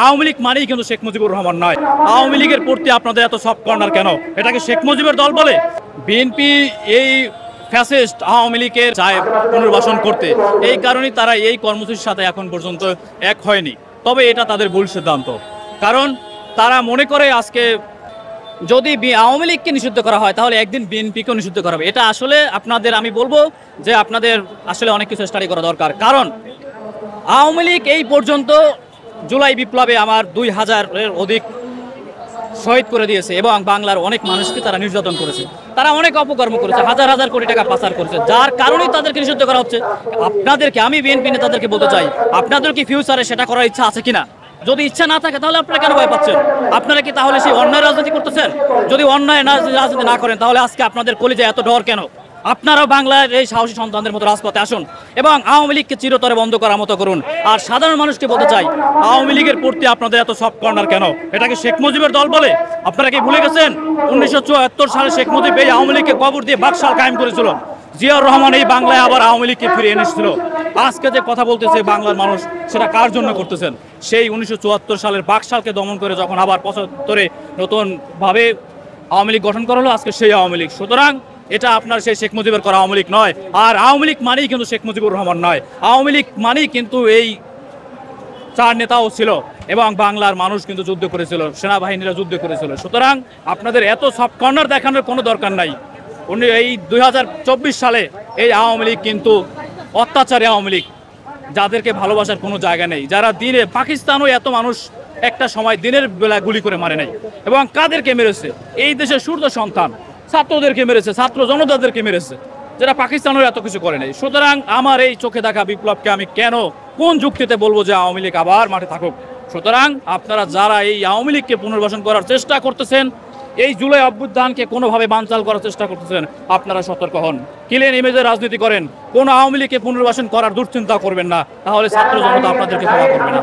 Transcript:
আওয়ামী লীগ মানেই কিন্তু শেখ মুজিবুর রহমান নয়। আওয়ামী লীগের প্রতি আপনাদের এত সফট কর্নার কেন? এটাকে শেখ মুজিবের দল বলে? বিএনপি এই ফ্যাসিস্ট আওয়ামী লীগের চায় পুনর্বাসন করতে, এই কারণেই তারা এই কর্মসূচির সাথে এখন পর্যন্ত এক হয়নি। তবে এটা তাদের ভুল সিদ্ধান্ত, কারণ তারা মনে করে আজকে যদি আওয়ামী লীগকে নিষিদ্ধ করা হয় তাহলে একদিন বিএনপিকেও নিষিদ্ধ করা হবে। এটা আসলে আপনাদের আমি বলবো যে আপনাদের আসলে অনেক কিছু স্টাডি করা দরকার। কারণ আওয়ামী লীগ এই পর্যন্ত জুলাই বিপ্লবে আমার 2000-এর অধিক শহীদ করে দিয়েছে এবং বাংলার অনেক মানুষকে তারা নির্যাতন করেছে, তারা অনেক অপকর্ম করেছে, হাজার হাজার কোটি টাকা পাচার করেছে, যার কারণেই তাদেরকে নিষিদ্ধ করা হচ্ছে। আপনাদেরকে আমি বিএনপি নেতাদেরকে বলতে চাই, আপনাদের কি ফিউচারে সেটা করার ইচ্ছা আছে কিনা? যদি ইচ্ছা না থাকে তাহলে আপনারা কেন ভয় পাচ্ছেন? আপনারা কি তাহলে সেই অন্যায় রাজনীতি করতেছেন? যদি অন্যায় রাজনীতি না করেন তাহলে আজকে আপনাদের কলিজায় এত ডর কেন? আপনারাও বাংলার এই সাহসী সন্তানদের মতো রাজপথে আসুন এবং আওয়ামী লীগকে চিরতরে বন্ধ করার মতো করুন। আর সাধারণ মানুষকে বলতে চাই, আওয়ামী লীগের প্রতি আপনাদের এত সফট কর্নার কেন? এটাকে শেখ মুজিবের দল বলে? আপনারা কি ভুলে গেছেন 1974 সালে শেখ মুজিব এই আওয়ামী লীগকে কবর দিয়ে বাকশাল কায়েম করেছিল? জিয়াউর রহমান এই বাংলায় আবার আওয়ামী লীগকে ফিরিয়ে এনেছিল। আজকে যে কথা বলতেছে বাংলার মানুষ, সেটা কার জন্য করতেছেন? সেই 1974 সালের বাকশালকে দমন করে যখন আবার 75-এ নতুনভাবে আওয়ামী লীগ গঠন করা হলো, আজকে সেই আওয়ামী লীগ। সুতরাং এটা আপনার সেই শেখ মুজিবের করা আওয়ামী লীগ নয়। আর আওয়ামী লীগ মানেই কিন্তু শেখ মুজিবুর রহমান নয়। আওয়ামী লীগ মানেই কিন্তু এই চার নেতাও ছিল এবং বাংলার মানুষ কিন্তু যুদ্ধ করেছিল, সেনাবাহিনীরা যুদ্ধ করেছিল। সুতরাং আপনাদের এত সফট কর্নার দেখানোর কোনো দরকার নাই। এই 2024 সালে এই আওয়ামী লীগ কিন্তু অত্যাচারী আওয়ামী লীগ, যাদেরকে ভালোবাসার কোনো জায়গা নেই, যারা দিনে পাকিস্তানও এত মানুষ একটা সময় দিনের বেলা গুলি করে মারে নাই। এবং কাদেরকে মেরেছে? এই দেশের সূর্য সন্তান ছাত্রদেরকে মেরেছে, ছাত্র জনতাদেরকে মেরেছে, যেটা পাকিস্তানের এত কিছু করে নাই। সুতরাং আমার এই চোখে দেখা বিপ্লবকে আমি কোন যুক্তিতে বলবো যে আওয়ামী লীগ আবার মাঠে থাকুক? সুতরাং আপনারা যারা এই আওয়ামী লীগকে পুনর্বাসন করার চেষ্টা করতেছেন, এই জুলাই অভ্যুত্থানকে কোনোভাবে বানচাল করার চেষ্টা করতেছেন, আপনারা সতর্ক হন। ক্লিন ইমেজের রাজনীতি করেন, কোন আওয়ামী লীগকে পুনর্বাসন করার দুশ্চিন্তা করবেন না, তাহলে ছাত্র জনতা আপনাদেরকে ক্ষমা করবে না।